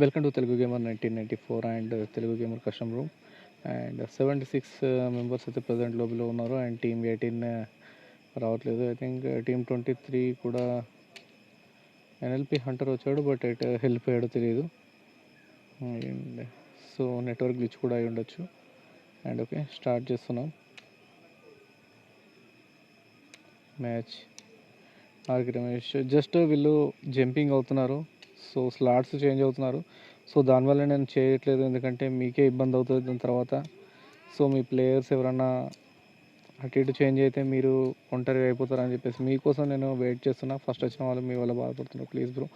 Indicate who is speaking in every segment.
Speaker 1: Welcome to Telugu gamer 1994 and Telugu gamer custom room. And 76 members అయితే present లోబీలో ఉన్నారు. And team 18 రావట్లేదు. I think team 23 కూడా NLP Hunter వచ్చాడు, but at వెళ్ళిపోయాడో తెలియదు. And so network glitch కూడా అయి ఉండొచ్చు. అండ్ ఓకే, స్టార్ట్ చేస్తున్నాం మ్యాచ్. ఆర్కి రమేష్ జస్ట్ వీళ్ళు జంపింగ్ అవుతున్నారు, సో స్లాట్స్ చేంజ్ అవుతున్నారు. సో దానివల్ల నేను చేయట్లేదు, ఎందుకంటే మీకే ఇబ్బంది అవుతుంది దాని తర్వాత. సో మీ ప్లేయర్స్ ఎవరన్నా అటు ఇటు చేంజ్ అయితే మీరు ఒంటరిగా అయిపోతారని చెప్పేసి మీకోసం నేను వెయిట్ చేస్తున్నా. ఫస్ట్ వచ్చిన వాళ్ళు మీ వల్ల బాధపడుతున్నారు, ప్లీజ్ బ్రో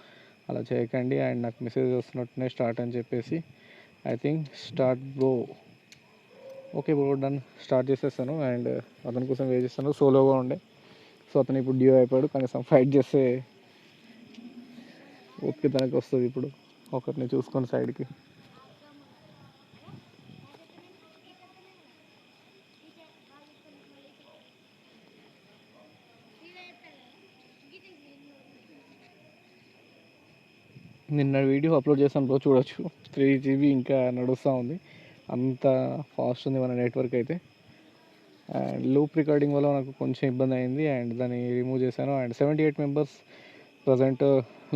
Speaker 1: అలా చేయకండి. అండ్ నాకు మెసేజ్ వస్తున్నట్టునే స్టార్ట్ అని చెప్పేసి I think start bro. Okay bro, done, start చేసేస్తాను. అండ్ అతని కోసం వెయిట్ చేస్తాను. సోలోగా ఉండే, సో అతను ఇప్పుడు డ్యూ అయిపోయాడు. కనీసం ఫైట్ చేస్తే ఓకే తనకి వస్తుంది. ఇప్పుడు ఒకరిని చూసుకొని సైడ్కి. నిన్న వీడియో అప్లోడ్ చేస్తాను బ్రో, చూడొచ్చు. 3 GB ఇంకా నడుస్తూ ఉంది, అంత ఫాస్ట్ ఉంది మన నెట్వర్క్ అయితే. అండ్ లూప్ రికార్డింగ్ వల్ల నాకు కొంచెం ఇబ్బంది అయింది, అండ్ దాన్ని రిమూవ్ చేశాను. అండ్ 78 మెంబర్స్ ప్రజెంట్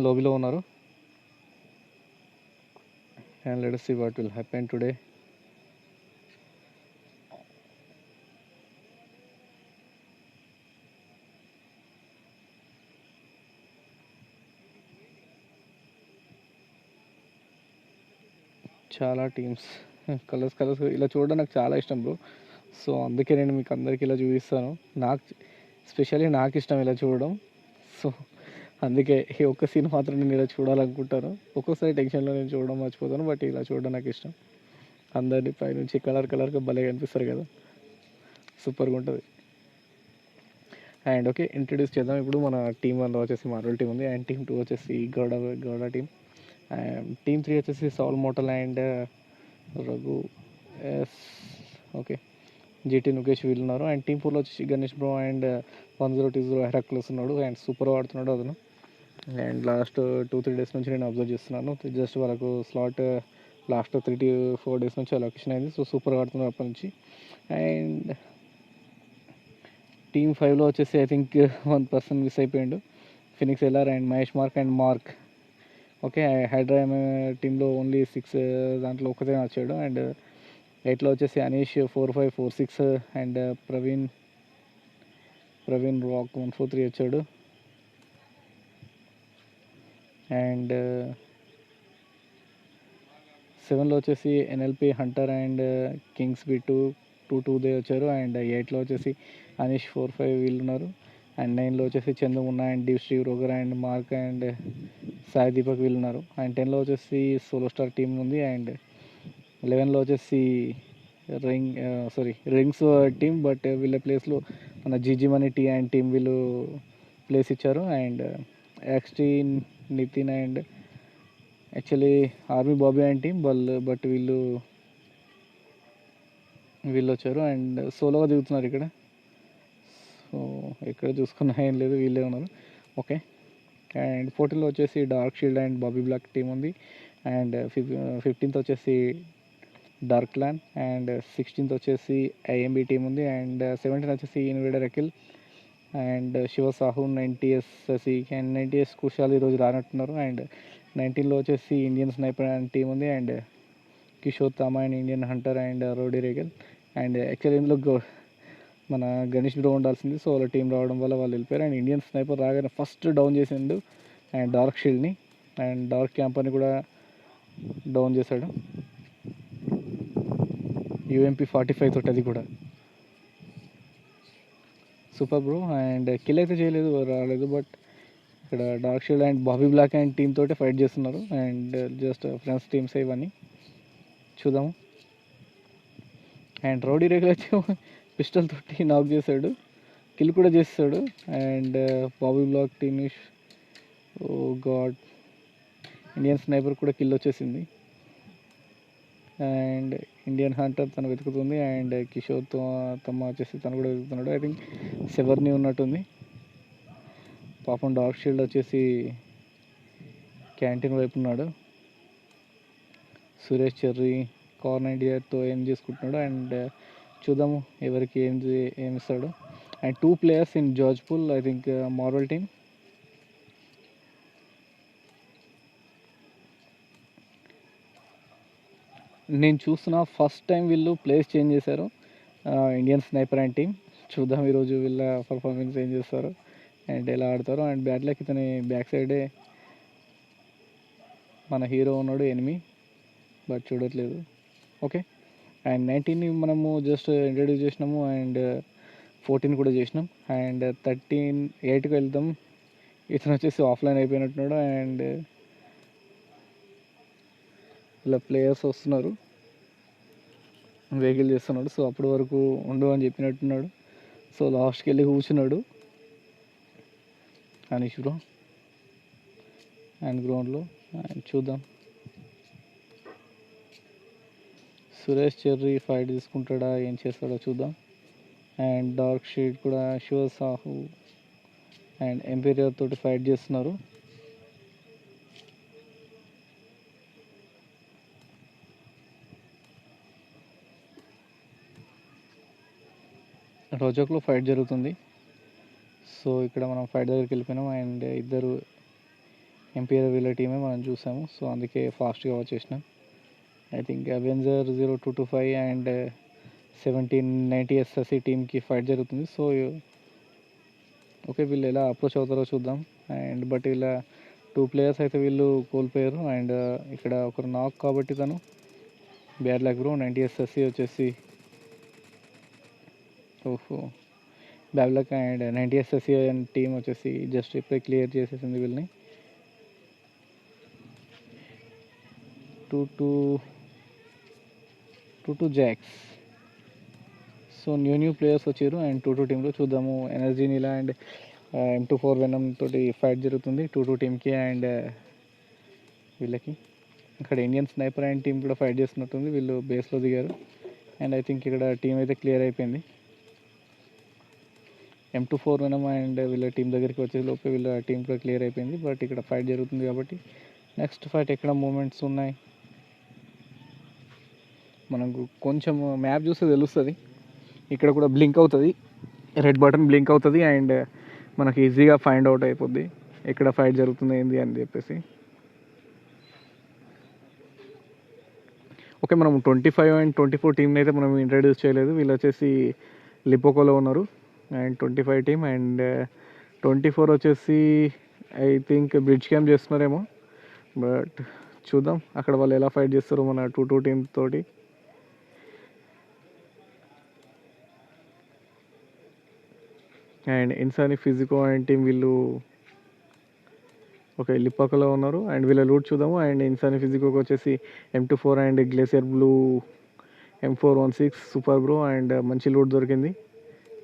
Speaker 1: లోబీలో ఉన్నారు. And let us see what will happen today. చాలా టీమ్స్, కలర్స్ ఇలా చూడడం నాకు చాలా ఇష్టం బ్రో. సో అందుకే నేను మీకు అందరికీ ఇలా చూపిస్తాను. స్పెషల్లీ నాకు ఇష్టం ఇలా చూడడం. సో అందుకే ఈ ఒక్క సీన్ మాత్రం నేను ఇలా చూడాలనుకుంటాను. ఒక్కొక్కసారి టెన్షన్లో నేను చూడడం మర్చిపోతాను, బట్ ఇలా చూడడం నాకు ఇష్టం. అందరినీ పైనుంచి కలర్గా భలే కనిపిస్తారు కదా, సూపర్గా ఉంటుంది. అండ్ ఓకే, ఇంట్రడ్యూస్ చేద్దాం. ఇప్పుడు మన టీం 1 వచ్చేసి మార్వల్ టీం ఉంది, అండ్ టీం 2 వచ్చేసి గౌడ టీం. టీం 3 వచ్చేసి Soul Mortal and Raghu S, okay, GT నుకేష్ వీళ్ళు ఉన్నారు. అండ్ టీం 4లో వచ్చేసి గణేష్ బ్రో అండ్ 1020 హెరాక్లస్ ఉన్నాడు. అండ్ సూపర్ ఆడుతున్నాడు అతను. అండ్ లాస్ట్ 2-3 డేస్ నుంచి నేను అబ్జర్వ్ చేస్తున్నాను. జస్ట్ వాళ్ళకు స్లాట్ లాస్ట్ 3-4 డేస్ నుంచి లొకేషన్ అయింది. సో సూపర్ ఆడుతున్నారు అప్పటి నుంచి. అండ్ టీం 5లో వచ్చేసి ఐ థింక్ 1 పర్సన్ మిస్ అయిపోయాడు, Phoenix LR and Mahesh Mark. Okay, Hydra టీంలో ఓన్లీ 6 దాంట్లో ఒకటే వచ్చాడు. అండ్ 8లో వచ్చేసి అనీష్ 4546 అండ్ ప్రవీణ్ రాక్ 143 వచ్చాడు. అండ్ 7లో వచ్చేసి NLP Hunter and Kings B 222 వచ్చారు. అండ్ 8లో వచ్చేసి అనీష్ 45 వీళ్ళు ఉన్నారు. అండ్ 9లో వచ్చేసి Chandu Munna and Deep Steve Roger and Mark and Sai Deepak వీళ్ళు ఉన్నారు. అండ్ 10లో వచ్చేసి సోలో స్టార్ టీం ఉంది. అండ్ 11లో వచ్చేసి రింగ్స్ టీం, బట్ వీళ్ళ ప్లేస్లో మన GG Money T and team వీళ్ళు ప్లేస్ ఇచ్చారు. And XT Nitin and actually Army Bobby and team but వీళ్ళు వచ్చారు. అండ్ సోలోగా దిగుతున్నారు ఇక్కడ. సో ఎక్కడ చూసుకున్నా ఏం లేదు, వీళ్ళే ఉన్నారు. ఓకే, అండ్ 14లో వచ్చేసి Dark Shield and Bobby Black team ఉంది. అండ్ 15th వచ్చేసి డార్క్ ల్యాన్. అండ్ 16th వచ్చేసి ఐఎంబి టీం ఉంది. అండ్ 17 వచ్చేసి Invader Akhil and Shiva Sahu 90s and 90s Kushal ఈరోజు రానట్టున్నారు. అండ్ 19లో వచ్చేసి ఇండియన్ స్నైపర్ అండ్ టీం ఉంది. అండ్ కిషోర్ తామా and Indian Hunter and Rowdy Regal. And actually ఇందులో మన గణేష్ బ్రో ఉండాల్సింది, సో వాళ్ళ టీం రావడం వల్ల వాళ్ళు వెళ్ళిపోయారు. అండ్ ఇండియన్ స్నైపర్ రాగానే ఫస్ట్ డౌన్ చేసిండు అండ్ డార్క్ షీల్డ్ని, అండ్ డార్క్ క్యాంపర్ని కూడా డౌన్ చేశాడు. UMP 45 తోటి, అది కూడా సూపర్ బ్రో. అండ్ కిల్ అయితే రాలేదు, బట్ ఇక్కడ Dark Shield and Bobby Black and team తోటి ఫైట్ చేస్తున్నారు. అండ్ జస్ట్ ఫ్రెండ్స్ టీమ్స్ ఇవన్నీ చూద్దాము. అండ్ రౌడీ రేగల్ వచ్చి పిస్టల్ తోటి నాక్ చేశాడు, కిల్ కూడా చేస్తాడు. అండ్ బాబీ బ్లాక్ టీనిష్, ఓ గాడ్, ఇండియన్ స్నైపర్ కూడా కిల్ వచ్చేసింది. అండ్ ఇండియన్ హంటర్ తను వెతుకుతుంది. అండ్ కిషోర్ తమ్మ వచ్చేసి తను కూడా వెతుకుతున్నాడు. ఐ థింక్ సెవర్ని ఉన్నట్టుంది. పాపం డార్క్ షీల్డ్ వచ్చేసి క్యాంటీన్ వైపు ఉన్నాడు. సురేష్ చెర్రీ కార్నర్ ఇండియాతో ఏం చేసుకుంటున్నాడు అండ్ చూద్దాము ఎవరికి ఏమిస్తాడు. And 2 players in George Pool, I think Marvel team. నేను చూస్తున్న ఫస్ట్ టైం వీళ్ళు ప్లేస్ చేంజ్ చేశారు ఇండియన్ స్నైపర్ అండ్ టీమ్. చూద్దాం ఈరోజు వీళ్ళ పర్ఫార్మెన్స్ ఏం చేస్తారు అండ్ ఎలా ఆడతారు. అండ్ బ్యాడ్ లక్ ఇతని బ్యాక్ సైడే మన హీరో ఉన్నాడు ఎనిమి, బట్ చూడట్లేదు. ఓకే, అండ్ 19ని మనము జస్ట్ ఇంట్రడ్యూస్ చేసినాము అండ్ 14 కూడా చేసినాం అండ్ 8కి వెళ్తాం. ఇతను వచ్చేసి ఆఫ్లైన్ అయిపోయినట్టున్నాడు అండ్ ఇలా ప్లేయర్స్ వస్తున్నారు, వెహికల్ చేస్తున్నాడు. సో అప్పటి వరకు ఉండు అని చెప్పినట్టున్నాడు. సో లాస్ట్కి వెళ్ళి కూర్చున్నాడు అనీష్ బ్రో అండ్ గ్రౌండ్లో. అండ్ చూద్దాం సురేష్ చెర్రీ ఫైట్ తీసుకుంటాడా, ఏం చేస్తాడో చూద్దాం. అండ్ డార్క్ షీడ్ కూడా శివ సాహు అండ్ ఎంపీరియర్ తోటి ఫైట్ చేస్తున్నారు. రోజాక్లో ఫైట్ జరుగుతుంది. సో ఇక్కడ మనం ఫైట్ దగ్గరికి వెళ్ళిపోయినాం అండ్ ఇద్దరు ఎంపీరియర్ వీళ్ళ టీమే మనం చూసాము. సో అందుకే ఫాస్ట్గా వచ్చేసినాం. I think Avenger 0225 and 1790 SSC టీమ్కి ఫైట్ జరుగుతుంది. సో ఓకే, వీళ్ళు ఎలా అప్రోచ్ అవుతారో చూద్దాం. అండ్ బట్ ఇలా 2 players అయితే వీళ్ళు కోల్పోయారు అండ్ ఇక్కడ ఒకరు నాక్ కాబట్టి తను బ్యాడ్ లక్ బ్రో. 90 ఎస్ఎస్సి వచ్చేసి ఓహో bad luck and 90 SSC and team వచ్చేసి జస్ట్ ఇప్పుడే క్లియర్ చేసేసింది వీళ్ళని. 2-2 జాక్స్. సో న్యూ ప్లేయర్స్ వచ్చారు అండ్ 2-2 టీంలో చూద్దాము. Energy Neela and M24 venom తోటి ఫైట్ జరుగుతుంది 2-2 టీంకి అండ్ వీళ్ళకి. ఇక్కడ ఇండియన్ స్నైపర్ అండ్ టీం కూడా ఫైట్ చేస్తున్నట్టుంది. వీళ్ళు బేస్లో దిగారు అండ్ ఐ థింక్ ఇక్కడ టీం అయితే క్లియర్ అయిపోయింది. M24 వెనమ్ అండ్ వీళ్ళ టీం దగ్గరికి వచ్చే లోపే వీళ్ళ టీం కూడా క్లియర్ అయిపోయింది. బట్ ఇక్కడ ఫైట్ జరుగుతుంది కాబట్టి నెక్స్ట్ ఫైట్ ఎక్కడ మూమెంట్స్ ఉన్నాయి మనకు కొంచెం మ్యాప్ చూస్తే తెలుస్తుంది. ఇక్కడ కూడా బ్లింక్ అవుతుంది, రెడ్ బటన్ బ్లింక్ అవుతుంది అండ్ మనకి ఈజీగా ఫైండ్ అవుట్ అయిపోద్ది ఎక్కడ ఫైట్ జరుగుతుంది ఏంది అని చెప్పేసి. ఓకే, మనం 25 అండ్ 24 టీంని అయితే మనం ఇంట్రడ్యూస్ చేయలేదు. వీళ్ళు వచ్చేసి లిపోకోలో ఉన్నారు అండ్ 25 టీం అండ్ 24 వచ్చేసి ఐ థింక్ బ్రిడ్జ్ క్యాంప్ చేస్తున్నారేమో. బట్ చూద్దాం అక్కడ వాళ్ళు ఎలా ఫైట్ చేస్తారో మన 2-2 టీం తోటి. అండ్ ఇన్సాని ఫిజికో అండ్ టీం వీళ్ళు ఓకే లిపాకలో ఉన్నారు అండ్ వీళ్ళ లూట్ చూద్దాము. అండ్ ఇన్సాని ఫిజికోకి వచ్చేసి M24 and glacier blue M416 super bro and మంచి లూట్ దొరికింది.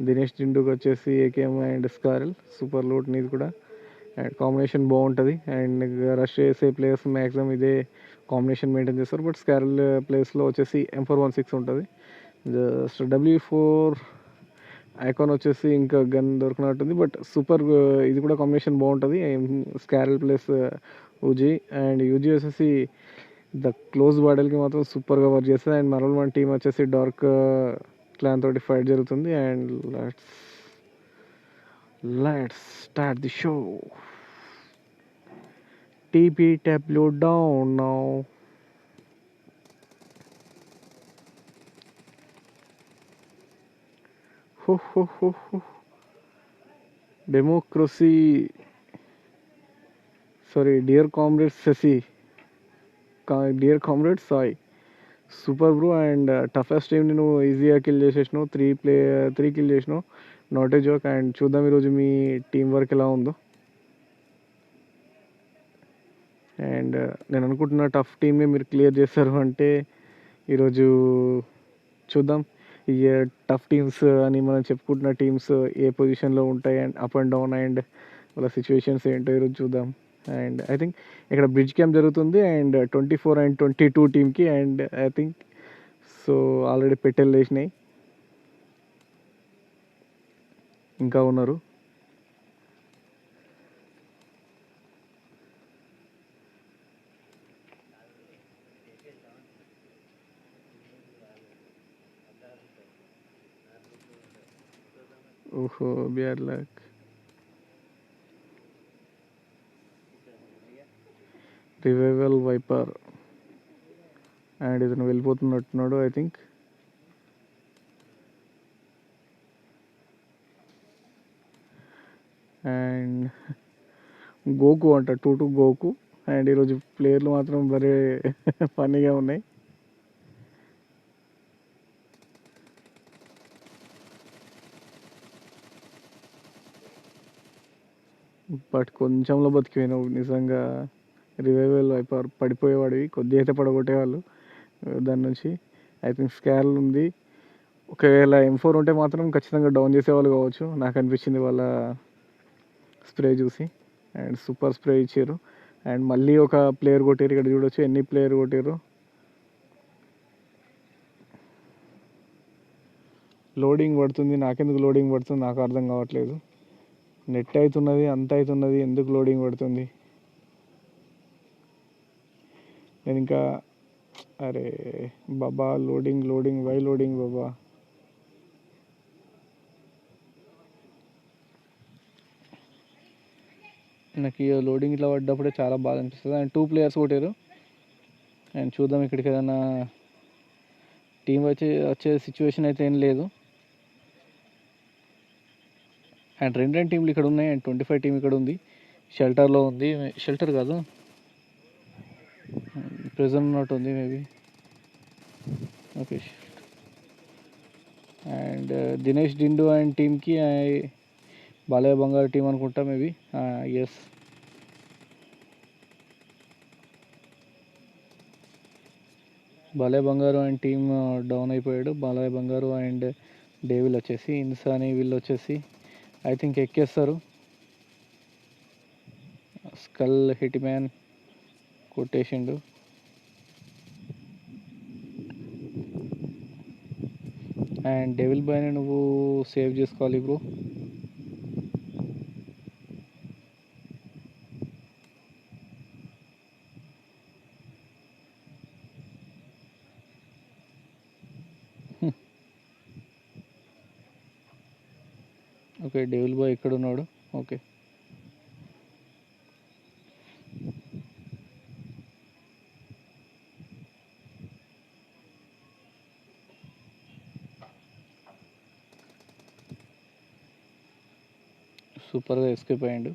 Speaker 1: దినేష్ జిండుకి వచ్చేసి AKM అండ్ స్కారల్ సూపర్ లూట్ నీది కూడా అండ్ కాంబినేషన్ బాగుంటుంది. అండ్ రష్ చేసే ప్లేయర్స్ మ్యాక్సిమం ఇదే కాంబినేషన్ మెయింటైన్ చేస్తారు. బట్ స్కారల్ ప్లేస్లో వచ్చేసి M416 ఉంటుంది. జస్ట్ W4 ఐకాన్ వచ్చేసి ఇంకా గన్ దొరికినట్టుంది. బట్ సూపర్ ఇది కూడా కాంబినేషన్ బాగుంటుంది. స్కారల్ ప్లస్ యూజీ అండ్ యూజీ వచ్చేసి ద క్లోజ్ బాటిల్కి మాత్రం సూపర్గా వర్క్ చేస్తుంది. అండ్ మరల్ వన్ టీం వచ్చేసి డార్క్ క్లాన్ తోటి ఫైట్ జరుగుతుంది. And let's start the show. TPW down now. Democracy. Sorry, dear comrade Sasi. Dear comrade Sai. Super bro and toughest టీమ్ని నువ్వు ఈజీగా కిల్ చేసేసినావు. 3 కిల్ చేసినావు, నాట్ ఏ జోక్. అండ్ చూద్దాం ఈరోజు మీ team work ఎలా ఉందో. అండ్ నేను అనుకుంటున్న టఫ్ టీమ్ని మీరు క్లియర్ చేస్తారు అంటే ఈరోజు చూద్దాం. ఈ టఫ్ టీమ్స్ అని మనం చెప్పుకుంటున్న టీమ్స్ ఏ పొజిషన్లో ఉంటాయి and up and down and వాళ్ళ సిచ్యువేషన్స్ ఏంటో ఈరోజు చూద్దాం. అండ్ ఐ థింక్ ఇక్కడ బ్రిడ్జ్ క్యాంప్ జరుగుతుంది అండ్ 24 అండ్ 22 టీమ్కి. And I think so already పెట్టెలు వేసినాయి, ఇంకా ఉన్నారు. ఓహో, bad luck. Revival viper and ఇతను వెళ్ళిపోతున్నట్టున్నాడు ఐ థింక్. అండ్ గోకు అంట, 2-2 గోకు. అండ్ ఈరోజు ప్లేయర్లు మాత్రం భలే ఫన్నీగా ఉన్నాయి. బట్ కొంచెంలో బతికిపోయినావు నిజంగా. రివైవల్ వైపర్ పడిపోయేవాడివి, కొద్దిగా అయితే పడగొట్టేవాళ్ళు దాని నుంచి. ఐ థింక్ స్కాల్ ఉంది. ఒకవేళ M4 ఉంటే మాత్రం ఖచ్చితంగా డౌన్ చేసేవాళ్ళు కావచ్చు, నాకు అనిపించింది వాళ్ళ స్ప్రే చూసి. అండ్ సూపర్ స్ప్రే ఇచ్చారు. అండ్ మళ్ళీ ఒక ప్లేయర్ కొట్టారు. ఇక్కడ చూడొచ్చు ఎన్ని ప్లేయర్ కొట్టారు. లోడింగ్ పడుతుంది, నాకెందుకు లోడింగ్ పడుతుంది నాకు అర్థం కావట్లేదు. నెట్ అవుతున్నది, అంత అవుతున్నది, ఎందుకు లోడింగ్ పడుతుంది నేను ఇంకా. అరే బాబా, లోడింగ్ లోడింగ్ వై లోడింగ్ బాబా. నాకు ఈ లోడింగ్ ఇట్లా పడ్డప్పుడే చాలా బాగా అనిపిస్తుంది. అండ్ 2 ప్లేయర్స్ కొట్టారు. అండ్ చూద్దాం ఇక్కడికి ఏదైనా టీం వచ్చే సిచ్యువేషన్ అయితే ఏం లేదు. అండ్ రెండు టీంలు ఇక్కడ ఉన్నాయి. అండ్ 25 టీం ఇక్కడ ఉంది, షెల్టర్లో ఉంది. షెల్టర్ కాదు, ప్రిజన్ ఉన్నట్టు ఉంది మేబీ. ఓకే. అండ్ దినేష్ డిండు అండ్ టీమ్కి బాలయ్య బంగారు టీం అనుకుంటా మేబీ. ఎస్, బాలయ్య బంగారు అండ్ టీమ్ డౌన్ అయిపోయాడు. బాలయ్య బంగారు అండ్ డేవిల్ వచ్చేసి, ఇన్సాని వీళ్ళు వచ్చేసి ఐ థింక్ ఎక్కేస్తారు. స్కల్ హిట్ మ్యాన్ కొట్టేసిండు. అండ్ డెవిల్ బాయ్ని నువ్వు సేవ్ చేసుకోవాలి బ్రో. ఓకే, డెవిల్ బాయ్ ఇక్కడ ఉన్నాడు. ఓకే, సూపర్గా ఎస్కేప్ అయ్యాడు.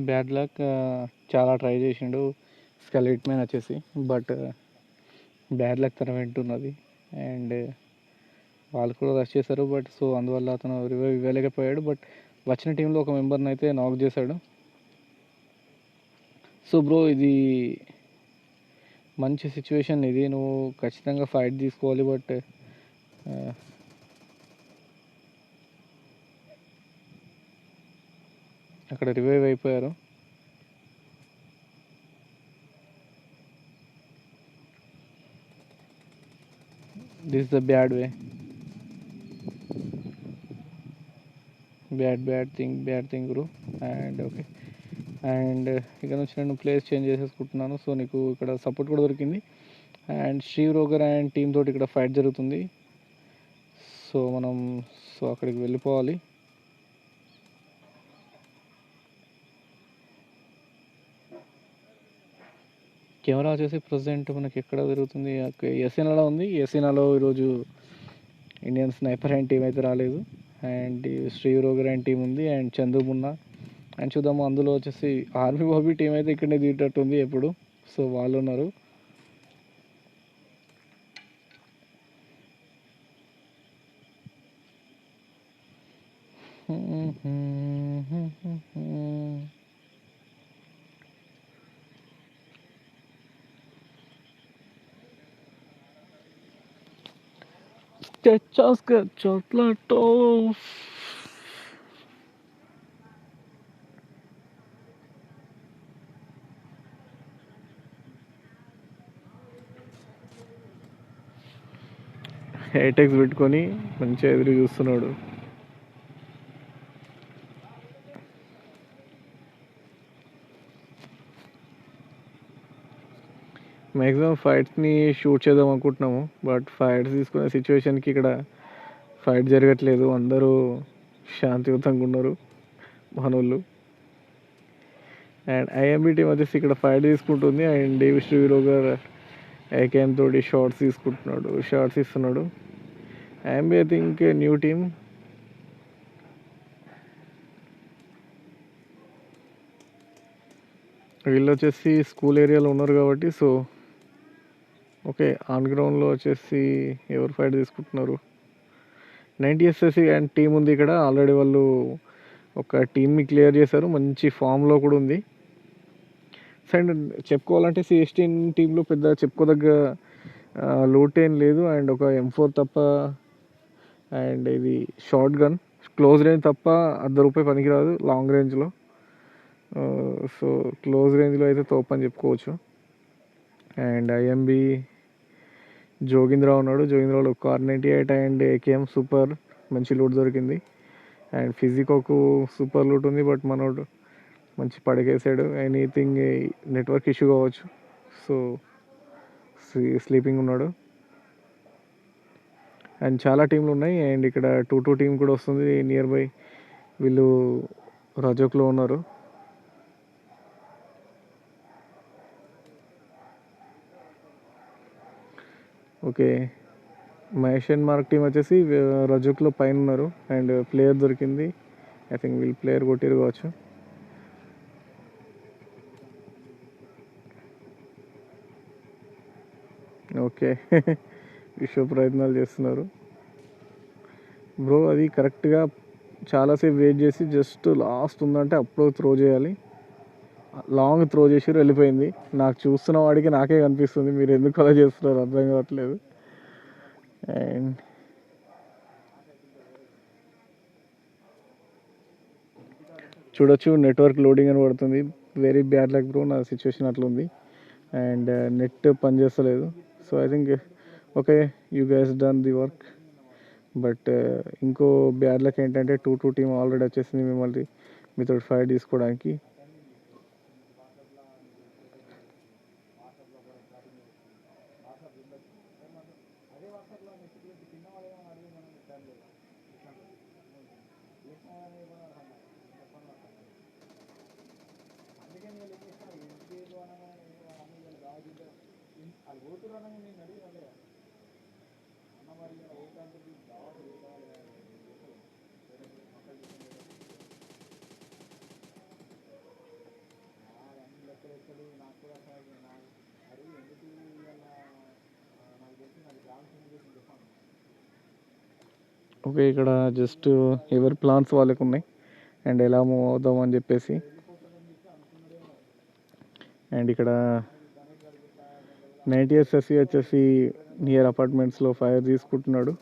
Speaker 1: బ్యాడ్ లక్, చాలా ట్రై చేసిండు స్కెలిట్ మ్యాన్ వచ్చేసి, బట్ బ్యాడ్ లక్ తన వెంటున్నది. అండ్ వాళ్ళు కూడా రష్ చేశారు, బట్ సో అందువల్ల అతను రివైవ్ ఇవ్వలేకపోయాడు. బట్ వచ్చిన టీంలో ఒక మెంబర్ని అయితే నాక్ చేశాడు. సో బ్రో, ఇది మంచి సిచ్యువేషన్, ఇది నువ్వు ఖచ్చితంగా ఫైట్ తీసుకోవాలి. బట్ అక్కడ రివైవ్ అయిపోయారు. This the bad way, bad thing bro. And okay, and ఇక్కడ నుంచి నేను ప్లేస్ చేంజ్ చేసేసుకుంటున్నాను. సో నీకు ఇక్కడ సపోర్ట్ కూడా దొరికింది. And Shri Roger and team తోటి ఇక్కడ ఫైట్ జరుగుతుంది. సో మనం అక్కడికి వెళ్ళిపోవాలి. కెమెరా వచ్చేసి ప్రజెంట్ మనకి ఎక్కడ జరుగుతుంది, ఎస్ఎన్ఆలో ఉంది. ఎస్ఎన్ఆలో ఈరోజు ఇండియన్ స్నైపర్ అండ్ టీం అయితే రాలేదు. And Shri Roger and team ఉంది. అండ్ చందు మున్నా. అండ్ చూద్దాము, అందులో వచ్చేసి ఆర్మీ బాబీ టీం అయితే ఇక్కడనే దిగేటట్టుంది ఎప్పుడు. సో వాళ్ళు ఉన్నారు. తెచ్చాస్క చాక్లెట్. హైటెక్స్ పెట్టుకొని మంచిగా ఎదురు చూస్తున్నాడు. మ్యాక్సిమం ఫైట్స్ని షూట్ చేద్దాం అనుకుంటున్నాము, బట్ ఫైట్స్ తీసుకునే సిచ్యువేషన్కి ఇక్కడ ఫైట్ జరగట్లేదు. అందరూ శాంతియుతంగా ఉన్నారు మనోళ్ళు. అండ్ ఐఎంబి టీం వచ్చేసి ఇక్కడ ఫైట్ తీసుకుంటుంది. అండ్ డేవిస్ హీరో గారు ఏకేఎం తోటి షార్ట్స్ ఇస్తున్నాడు. IMB I think new team. వీళ్ళు వచ్చేసి స్కూల్ ఏరియాలో ఉన్నారు కాబట్టి సో ఓకే. ఆన్ గ్రౌండ్లో వచ్చేసి ఎవరు ఫైట్ తీసుకుంటున్నారు? 90SSC అండ్ టీం ఉంది ఇక్కడ. ఆల్రెడీ వాళ్ళు ఒక టీమ్ని క్లియర్ చేశారు, మంచి ఫామ్లో కూడా ఉంది. అండ్ చెప్పుకోవాలంటే CS10 టీంలో పెద్ద చెప్పుకోదగ్గ లోట్ ఏం లేదు. అండ్ ఒక M4 తప్ప, అండ్ ఇది షార్ట్ గన్ క్లోజ్ రేంజ్ తప్ప ₹1 పనికిరాదు లాంగ్ రేంజ్లో. సో క్లోజ్ రేంజ్లో అయితే తోపు అని చెప్పుకోవచ్చు. అండ్ ఐఎంబి జోగింద్రావు ఉన్నాడు. జోగింద్రావులో R98 అండ్ AKM సూపర్ మంచి లూట్ దొరికింది. అండ్ ఫిజికోకు సూపర్ లూట్ ఉంది, బట్ మనోడు మంచి పడకేసాడు. ఎనీథింగ్ నెట్వర్క్ ఇష్యూ కావచ్చు, సో స్లీపింగ్ ఉన్నాడు. అండ్ చాలా టీంలు ఉన్నాయి. అండ్ ఇక్కడ 2-2 టీం కూడా వస్తుంది నియర్ బై. వీళ్ళు రజోక్లో ఉన్నారు. Okay, Mahesh and mark team వచ్చేసి రజోక్లో పైన ఉన్నారు. అండ్ ప్లేయర్ దొరికింది. ఐ థింక్ వీళ్ళు ప్లేయర్ కొట్టిరు కావచ్చు. ఓకే విశ్వ ప్రయత్నాలు చేస్తున్నారు బ్రో. అది కరెక్ట్గా చాలాసేపు వెయిట్ చేసి జస్ట్ లాస్ట్ ఉందంటే అప్పుడు త్రో చేయాలి. లాంగ్ త్రో చేసి వెళ్ళిపోయింది. నాకు చూస్తున్న వాడికి నాకే కనిపిస్తుంది, మీరు ఎందుకు అలా చేస్తున్నారు అర్థం కావట్లేదు. అండ్ చూడొచ్చు నెట్వర్క్ లోడింగ్ అని పడుతుంది. వెరీ బ్యాడ్ లక్ బ్రో, నా సిచ్యువేషన్ అట్లా ఉంది. అండ్ నెట్ పనిచేస్తలేదు. So I think okay, you guys done the work. But ఇంకో బ్యాడ్ లక్ ఏంటంటే 2-2 టీం ఆల్రెడీ వచ్చేసింది మిమ్మల్ని మీతో ఫైట్ తీసుకోవడానికి. ఓకే, ఇక్కడ జస్ట్ ఎవరి ప్లాన్స్ వాళ్ళకు ఉన్నాయి అండ్ ఎలా మూవ్ అవుదాం అని చెప్పేసి. అండ్ ఇక్కడ 90SSC వచ్చేసి నియర్ అపార్ట్మెంట్స్లో ఫైర్ తీసుకుంటున్నాడు.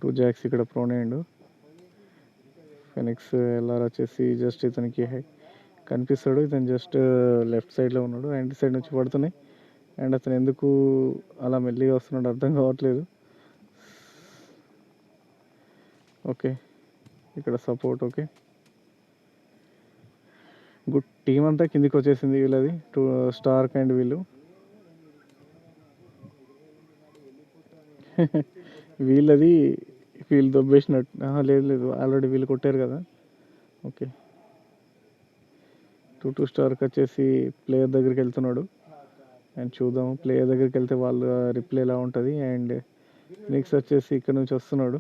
Speaker 1: టూ జాక్స్ ఇక్కడ ప్రోన్ అయ్యిండు. ఫెనిక్స్ ఎల్ఆర్ వచ్చేసి జస్ట్ ఇతనికి కనిపిస్తాడు. ఇతను జస్ట్ లెఫ్ట్ సైడ్లో ఉన్నాడు. అండ్ సైడ్ నుంచి పడుతున్నాయి. అండ్ అతను ఎందుకు అలా మెల్లిగా వస్తున్నాడు అర్థం కావట్లేదు. ఓకే, ఇక్కడ సపోర్ట్. Okay, good. టీం అంతా కిందికి వచ్చేసింది వీళ్ళది, స్టార్క్ అండ్ వీళ్ళు. వీళ్ళది వీళ్ళు దొబ్బేసినట్టు. లేదు ఆల్రెడీ వీళ్ళు కొట్టారు కదా. ఓకే, టూ స్టార్కి వచ్చేసి ప్లేయర్ దగ్గరికి వెళ్తున్నాడు. అండ్ చూద్దాము ప్లేయర్ దగ్గరికి వెళ్తే వాళ్ళ రిప్లై ఎలా ఉంటుంది. అండ్ నెక్స్ట్ వచ్చేసి ఇక్కడ నుంచి వస్తున్నాడు.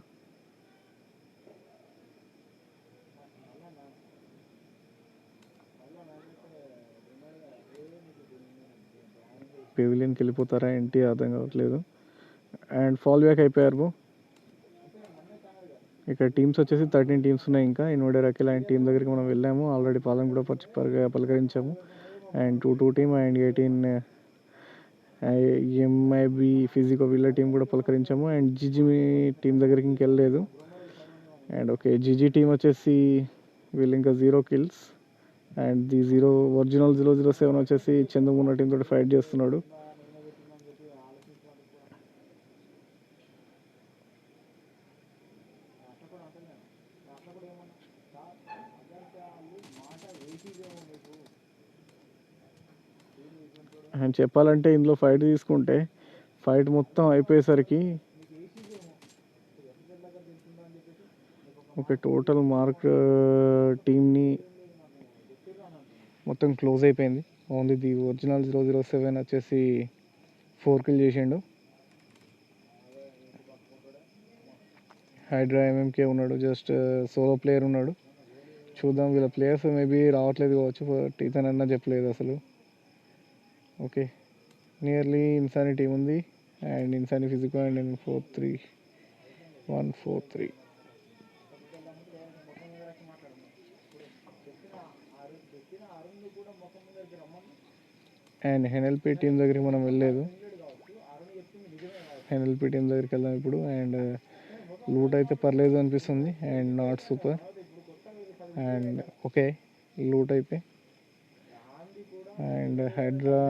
Speaker 1: పెవిలియన్కి వెళ్ళిపోతారా ఏంటి అర్థం కావట్లేదు. అండ్ ఫాల్ బ్యాక్ అయిపోయారు బ్రో. ఇక్కడ టీమ్స్ వచ్చేసి 13 టీమ్స్ ఉన్నాయి. ఇంకా ఇన్వర్డర్ అఖిల్ అండ్ టీం దగ్గరికి మనం వెళ్ళాము ఆల్రెడీ. పాలన కూడా పలకరించాము. And 2 team and 18 MIB Physico వీళ్ళ టీం కూడా పలకరించాము. అండ్ జిజి టీం దగ్గరికి ఇంకెళ్ళలేదు. అండ్ ఓకే జిజి టీం వచ్చేసి వీళ్ళు ఇంకా 0 kills. అండ్ ది ఒరిజినల్ 007 వచ్చేసి చంద్రమూన టీం తోటి ఫైట్ చేస్తున్నాడు. అండ్ చెప్పాలంటే ఇందులో ఫైట్ తీసుకుంటే ఫైట్ మొత్తం అయిపోయేసరికి ఒక టోటల్ మార్క్ టీమ్ని మొత్తం క్లోజ్ అయిపోయింది. ఓన్లీ ది ఒరిజినల్ 007 వచ్చేసి 4 kills చేసిండు. హైడ్రా ఎంఎంకే ఉన్నాడు, జస్ట్ సోలో ప్లేయర్ ఉన్నాడు. చూద్దాం వీళ్ళ ప్లేయర్స్ మేబీ రావట్లేదు కావచ్చు, బట్ ఇతనన్నా చెప్పలేదు అసలు. ఓకే నియర్లీ ఇన్సాని టీం ఉంది. అండ్ ఇన్సాని physical and 143. And NLP team దగ్గరికి మనం వెళ్ళలేదు. ఎన్ఎల్పి టీం దగ్గరికి వెళ్దాం ఇప్పుడు. అండ్ లూట్ అయితే పర్లేదు అనిపిస్తుంది. And not super. And okay loot అయితే. అండ్ హైడ్రా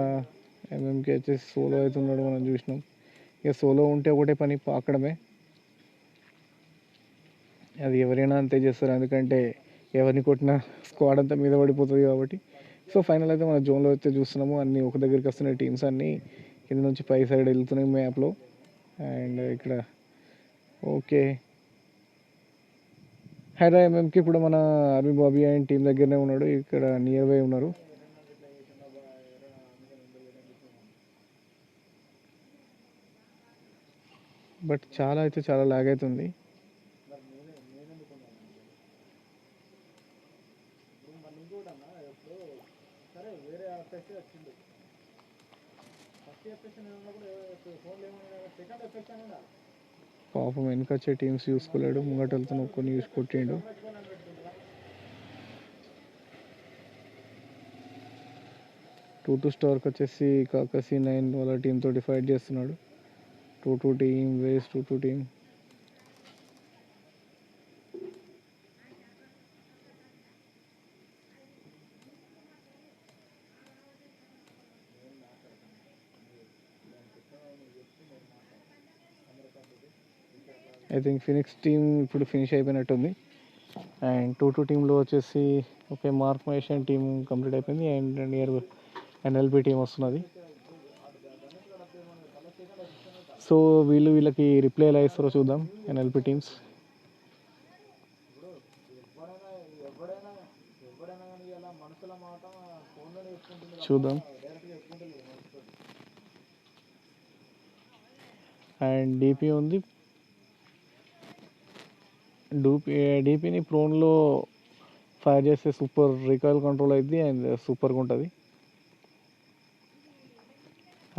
Speaker 1: ఎంఎంకే వచ్చేసి సోలో అవుతున్నాడు మనం చూసినాం. ఇక సోలో ఉంటే ఒకటే పని పాకడమే. అది ఎవరైనా అంతే చేస్తారు, ఎందుకంటే ఎవరిని కొట్టినా స్క్వాడ్ అంతా మీద పడిపోతుంది కాబట్టి. సో ఫైనల్ అయితే మన జోన్లో అయితే చూస్తున్నాము అన్నీ ఒక దగ్గరికి వస్తున్నాయి. టీమ్స్ అన్నీ కింద నుంచి పై సైడ్ వెళ్తున్నాయి మ్యాప్లో. అండ్ ఇక్కడ ఓకే హైడ్రా ఎంఎంకి కూడా మన ఆర్మీ బాబీ అండ్ టీం దగ్గరనే ఉన్నాడు. ఇక్కడ నియర్ బై ఉన్నారు. బట్ చాలా అయితే చాలా లాగ్ అవుతుంది. పాపం వెనకొచ్చే టీమ్స్ చూసుకోలేడు, ముంగటలతో కొన్ని చూసి కొట్టిండు. టూ స్టార్కి వచ్చేసి కాకసి 9 వాళ్ళ టీం తోటి ఫైట్ చేస్తున్నాడు. 2 team ways 2 team. I think Phoenix team ఇప్పుడు ఫినిష్ అయిపోయినట్టుంది. అండ్ 2 టీంలో వచ్చేసి ఓకే మార్క్ మహేషన్ టీం కంప్లీట్ అయిపోయింది. అండ్ నియర్ ఎన్ఎల్పి టీం వస్తున్నది. సో వీళ్ళకి రిప్లై ఎలా ఇస్తారో చూద్దాం ఎన్ఎల్పి టీమ్స్. చూద్దాం. అండ్ డిపి ఉంది. డిపిని ప్రోన్లో ఫైర్ చేస్తే సూపర్ రికాయిల్ కంట్రోల్ అయింది అండ్ సూపర్గా ఉంటుంది.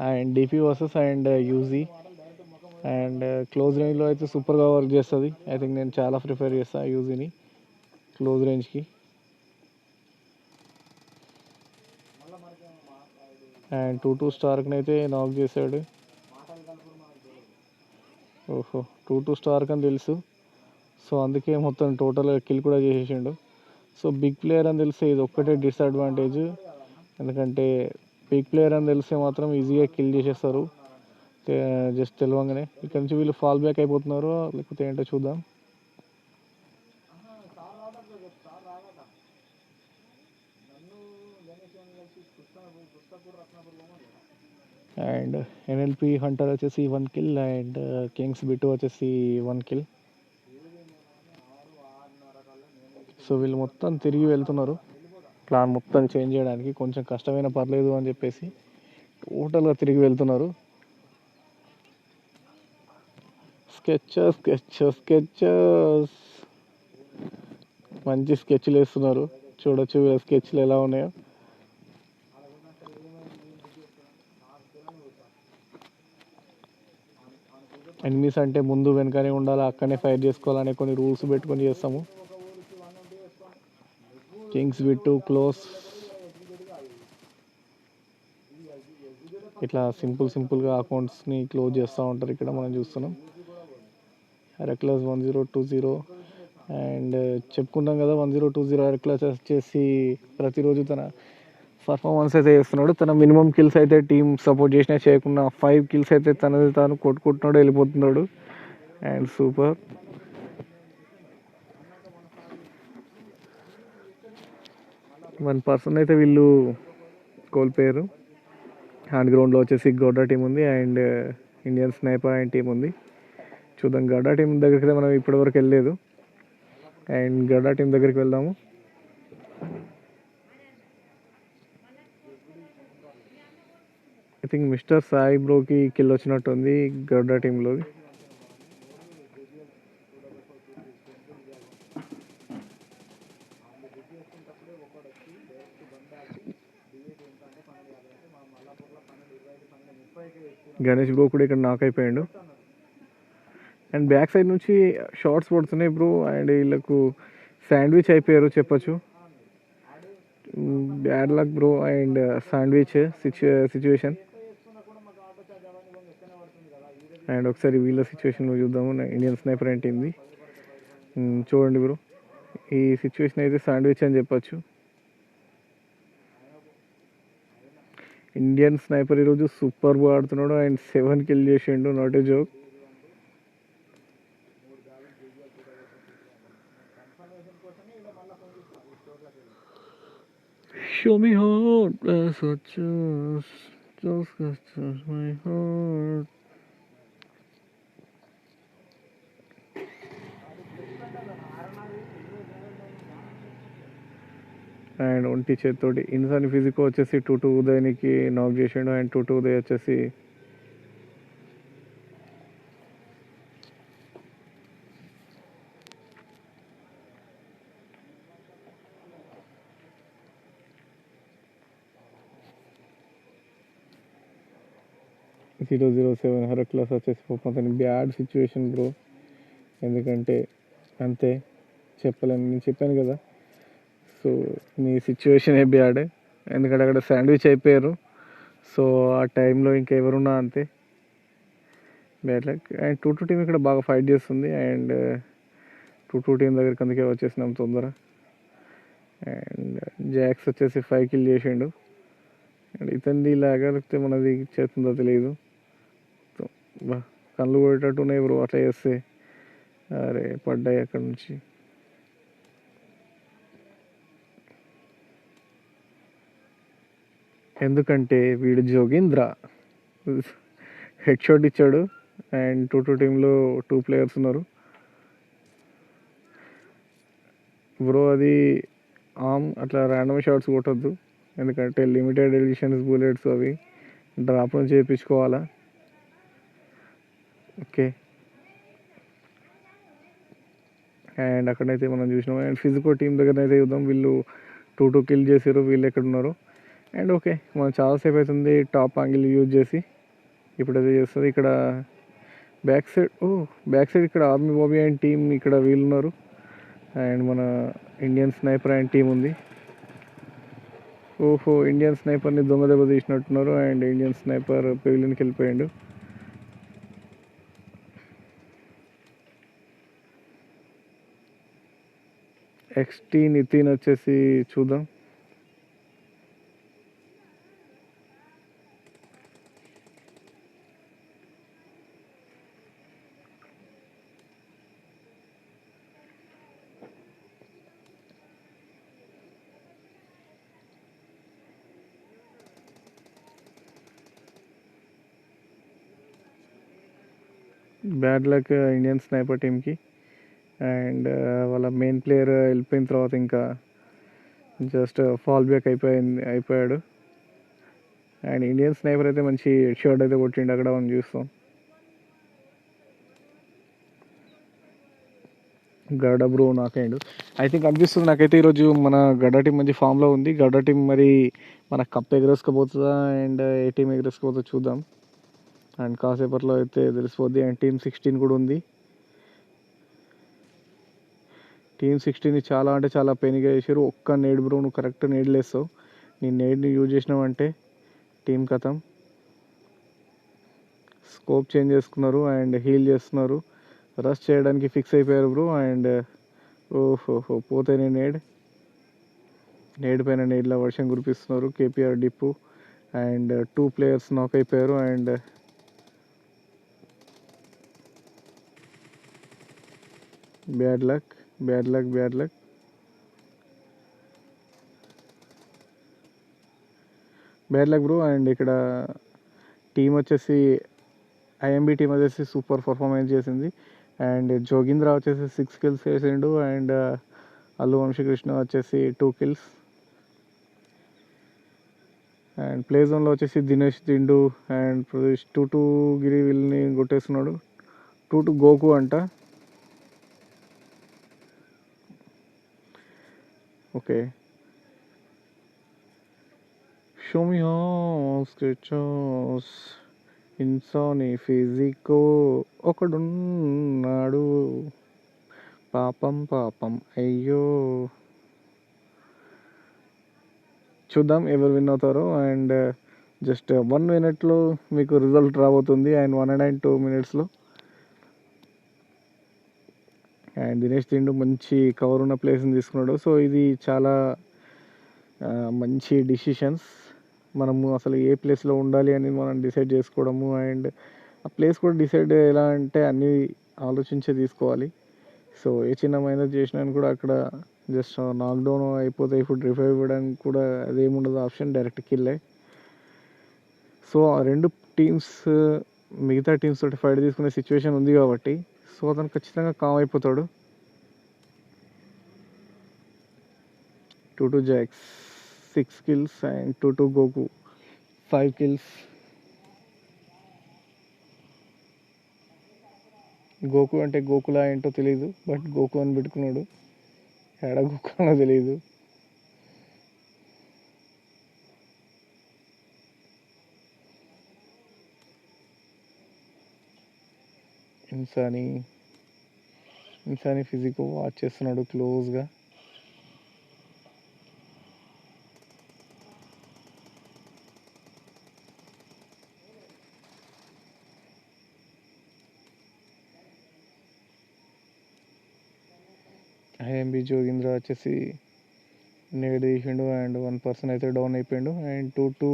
Speaker 1: And DP versus and UG and close రేంజ్లో అయితే సూపర్గా వర్క్ చేస్తుంది. ఐ థింక్ నేను చాలా ప్రిఫర్ చేస్తాను యూజీని క్లోజ్ రేంజ్కి. అండ్ 2 స్టార్కి అయితే నాక్ చేశాడు. ఓహో 2 స్టార్కి అని తెలుసు, సో అందుకే మొత్తం టోటల్ కిల్ కూడా చేసేసిండు. సో బిగ్ ప్లేయర్ అని తెలిస్తే ఇది ఒక్కటే డిసడ్వాంటేజ్, ఎందుకంటే బిగ్ ప్లేయర్ అని తెలిస్తే మాత్రం ఈజీగా కిల్ చేసేస్తారు జస్ట్ తెలియంగానే. ఇక్కడ నుంచి వీళ్ళు ఫాల్ బ్యాక్ అయిపోతున్నారు లేకపోతే ఏంటో చూద్దాం. అండ్ ఎన్ఎల్పి హంటర్ వచ్చేసి 1 kill అండ్ కింగ్స్ బిట్టు వచ్చేసి 1 kill. సో వీళ్ళు మొత్తం తిరిగి వెళ్తున్నారు. ప్లాన్ మొత్తం చేంజ్ చేయడానికి. కొంచెం కష్టమైన పర్లేదు అని చెప్పేసి టోటల్గా తిరిగి వెళ్తున్నారు. స్కెచెస్ స్కెచెస్ స్కెచెస్ మంచి స్కెచ్లు వేస్తున్నారు. చూడొచ్చు వీళ్ళ స్కెచ్లు ఎలా ఉన్నాయో. ఎనిమీస్ అంటే ముందు వెనకనే ఉండాలి, అక్కడనే ఫైట్ చేసుకోవాలనే కొన్ని రూల్స్ పెట్టుకొని చేస్తాము. కింగ్స్ విత్ టూ క్లోజ్ ఇట్లా సింపుల్గా అకౌంట్స్ని క్లోజ్ చేస్తూ ఉంటారు. ఇక్కడ మనం చూస్తున్నాం హెరక్లస్ 1020. అండ్ చెప్పుకుంటాం కదా 1020 హెరక్లస్ వచ్చేసి ప్రతిరోజు తన పర్ఫార్మెన్స్ అయితే చేస్తున్నాడు. తన మినిమం కిల్స్ అయితే టీం సపోర్ట్ చేసినా చేయకుండా 5 కిల్స్ అయితే తనది తాను కొట్టుకుంటున్నాడు, వెళ్ళిపోతున్నాడు. And super. వన్ పర్సన్ అయితే వీళ్ళు కోల్పోయారు. హ్యాండ్ గ్రౌండ్లో వచ్చేసి గోడ్డా టీం ఉంది and Indian Sniper and team ఉంది. చూద్దాం. గడ్డా టీం దగ్గరికి మనం ఇప్పటివరకు వెళ్ళలేదు అండ్ గడ్డా టీం దగ్గరికి వెళ్దాము. ఐ థింక్ మిస్టర్ సాయి బ్రోకి కిల్ వచ్చినట్టుంది గడ్డా టీంలో. గణేష్ బ్రో కూడా ఇక్కడ నాక్ అయిపోయాడు. అండ్ బ్యాక్ సైడ్ నుంచి షార్ట్స్ పడుతున్నాయి బ్రో. అండ్ వీళ్ళకు శాండ్విచ్ అయిపోయారు చెప్పచ్చు. Bad luck bro. And sandwich situation. And ఒకసారి వీళ్ళ సిచ్యువేషన్ చూద్దాము. ఇండియన్ స్నైపర్ అంటే ఏంది చూడండి బ్రో. ఈ సిచ్యువేషన్ అయితే శాండ్విచ్ అని చెప్పచ్చు. ఇండియన్ స్నైపర్ ఈరోజు సూపర్గా ఆడుతున్నాడు అండ్ 7 కిల్ చేసిండు. Not a joke. Show me heart, that's what just touch my heart. And ఒంటి చేతితోటి ఇన్సాన్ ఫిజికో వచ్చేసి 2-2 ఉదయానికి నాక్ చేసిండు. అండ్ 2-2 ఉదయ్ వచ్చేసి .007 హెరక్లస్ వచ్చేసి అతని బ్యాడ్ సిచ్యువేషన్ బ్రో. ఎందుకంటే అంతే చెప్పలేను. నేను చెప్పాను కదా. సో నీ సిచ్యువేషన్ బ్యాడ్. ఎందుకంటే అక్కడ శాండ్విచ్ అయిపోయారు. సో ఆ టైంలో ఇంకెవరున్నా అంతే బ్యాడ్ లక్. అండ్ 2-2 టీం ఇక్కడ బాగా ఫైట్ చేస్తుంది. అండ్ 2-2 టీం దగ్గరికి అందుకే వచ్చేసినాం తొందర. అండ్ జాక్స్ వచ్చేసి 5 కిల్ చేసిండు. అండ్ ఇతనిది లాగలిగితే మనది చేస్తుందో తెలియదు. కళ్ళు కొట్టేటట్టు ఉన్నాయి బ్రో అట్లా చేస్తే. అరే పడ్డాయి అక్కడ నుంచి. ఎందుకంటే వీడు జోగేంద్ర హెడ్ షాట్ ఇచ్చాడు. అండ్ 2-2 టీంలో 2 ప్లేయర్స్ ఉన్నారు బ్రో. అది అట్లా ర్యాండమ్ షాట్స్ కొట్టద్దు. ఎందుకంటే లిమిటెడ్ ఎడిషన్స్ బుల్లెట్స్ అవి డ్రాప్ నుంచి చేయించుకోవాలా. ఓకే. అండ్ అక్కడైతే మనం చూసినాం. అండ్ ఫిజికో టీం దగ్గర అయితే చూద్దాం. వీళ్ళు 2-2 కిల్ చేసారు. వీళ్ళు ఎక్కడ ఉన్నారు. అండ్ ఓకే మనం చాలాసేపు అవుతుంది టాప్ యాంగిల్ యూజ్ చేసి. ఇప్పుడైతే చేస్తుంది ఇక్కడ బ్యాక్ సైడ్ ఇక్కడ ఆర్మీ బాబీ అండ్ టీం ఇక్కడ వీళ్ళు ఉన్నారు. అండ్ మన ఇండియన్ స్నైపర్ అండ్ టీం ఉంది. ఓహో ఇండియన్ స్నైపర్ని దొంగ దెబ్బ తీసినట్టున్నారు. అండ్ ఇండియన్ స్నైపర్ పెవిలియన్కి వెళ్ళిపోయాడు. XT నితిన్ వచ్చేసి చూద్దాం. బ్యాడ్ లక్ ఇండియన్ స్నైపర్ టీంకి. అండ్ వాళ్ళ మెయిన్ ప్లేయర్ వెళ్ళిపోయిన తర్వాత ఇంకా జస్ట్ ఫాల్ బ్యాక్ అయిపోయాడు. అండ్ ఇండియన్ స్నైపర్ అయితే మంచి షాట్ అయితే కొట్టిండు అక్కడ మనం చూస్తాం. గడ్డ బ్రో నాకైండు. ఐ థింక్ అనిపిస్తుంది నాకైతే ఈరోజు మన గడ్డ టీం మంచి ఫామ్లో ఉంది. గడ్డ టీం మరి మన కప్ ఎగరేసుకపోతుందా అండ్ ఏ టీం ఎగరేసుకపోతుందో చూద్దాం. అండ్ కాసేపట్లో అయితే తెలిసిపోద్ది. అండ్ టీమ్ 16 కూడా ఉంది. టీమ్ 16 చాలా అంటే చాలా పెయిన్గా చేసారు. ఒక్క నేడ్ బ్రో, నువ్వు కరెక్ట్ నేడ్లు వేస్తావు. నీ నేడ్ని యూజ్ చేసినావంటే టీం కథం. స్కోప్ చేంజ్ చేసుకున్నారు అండ్ హీల్ చేస్తున్నారు. రష్ చేయడానికి ఫిక్స్ అయిపోయారు బ్రో. అండ్ ఓహోహో పోతేనే నేడ్ పైన నేడ్ల వర్షం కురిపిస్తున్నారు. కేపీఆర్ డిప్పు అండ్ 2 players నాక్ అయిపోయారు. And bad luck bro. And ఇక్కడ టీం వచ్చేసి ఐఎంబి టీం వచ్చేసి సూపర్ పర్ఫార్మెన్స్ చేసింది. అండ్ జోగింద్ర వచ్చేసి 6 kills చేసిండు. అండ్ అల్లు వంశీకృష్ణ వచ్చేసి 2 kills. అండ్ ప్లే జోన్లో వచ్చేసి దినేష్ దిండు అండ్ ప్రదేశ్ 2-2 గిరి వీళ్ళని కొట్టేస్తున్నాడు. 2-2 గోకు అంట. ఓకే, షో మీ స్కెచ్ ఇన్సానీ ఫిజికో ఒకడున్నాడు పాపం అయ్యో. చూద్దాం ఎవరు విన్ అవుతారో. అండ్ జస్ట్ 1 minute మీకు రిజల్ట్ రాబోతుంది. And 102 minutes. అండ్ దినేష్ తిండు మంచి కవర్ ఉన్న ప్లేస్ని తీసుకున్నాడు. సో ఇది చాలా మంచి డిసిషన్స్. మనము అసలు ఏ ప్లేస్లో ఉండాలి అని మనం డిసైడ్ చేసుకోవడము. అండ్ ఆ ప్లేస్ కూడా డిసైడ్ ఎలా అంటే అన్నీ ఆలోచించే తీసుకోవాలి. సో ఏ చిన్న మైనస్ చేసినా కూడా అక్కడ జస్ట్ నాక్డౌన్ అయిపోతే ఇప్పుడు రివైవ్ ఇవ్వడానికి కూడా అదేముండదు ఆప్షన్, డైరెక్ట్ కిల్లే. సో ఆ 2 teams మిగతా టీమ్స్ తోటి ఫైట్ తీసుకునే సిచ్యువేషన్ ఉంది కాబట్టి సో అతను ఖచ్చితంగా కామ్ అయిపోతాడు. 2-2 జాక్స్ 6 kills అండ్ 2-2 గోకు 5 kills. గోకు అంటే గోకులా ఏంటో తెలీదు, బట్ గోకు అని పెట్టుకున్నాడు. ఎడ గోకు అనో తెలీదు. ఇన్సానీ ఫిజికో వాచ్ చేస్తున్నాడు క్లోజ్గా. ఐఎంబి జోగింద్ర వచ్చేసి నేడు తీసిండు. అండ్ 1 person అయితే డౌన్ అయిపోయిండు. అండ్ 2-2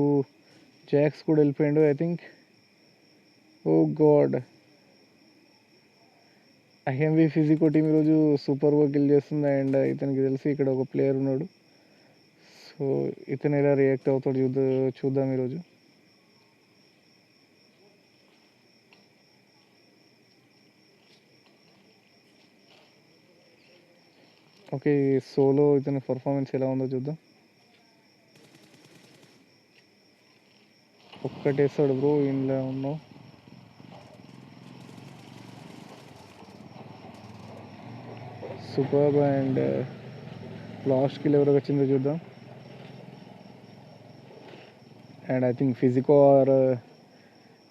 Speaker 1: జాక్స్ కూడా వెళ్ళిపోయిండు I think. Oh god, IMB Physico team ఈరోజు సూపర్గా కిల్ చేస్తుంది. అండ్ ఇతనికి తెలిసి ఇక్కడ ఒక ప్లేయర్ ఉన్నాడు. సో ఇతను ఎలా రియాక్ట్ అవుతాడు చూద్దాం ఈరోజు. ఓకే, సోలో ఇతని పర్ఫార్మెన్స్ ఎలా ఉందో చూద్దాం. ఒక్కటేస్తాడు బ్రో, ఇంట్లో ఉన్నావు. సూపర్. అండ్ లాస్ట్ కిల్ ఎవరికి వచ్చిందో చూద్దాం. And I think Physico or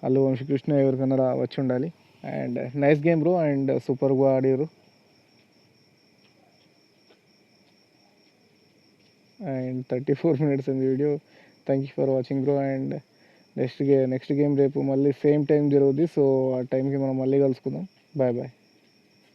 Speaker 1: Allu Vamshikrishna ఎవరికైనా వచ్చి ఉండాలి. And nice game bro. And సూపర్గా ఆడారు. And 34 minutes in video. Thank you for watching bro. And next game రేపు మళ్ళీ సేమ్ టైం జరుగుద్ది. సో ఆ టైంకి మనం మళ్ళీ కలుసుకుందాం. బాయ్.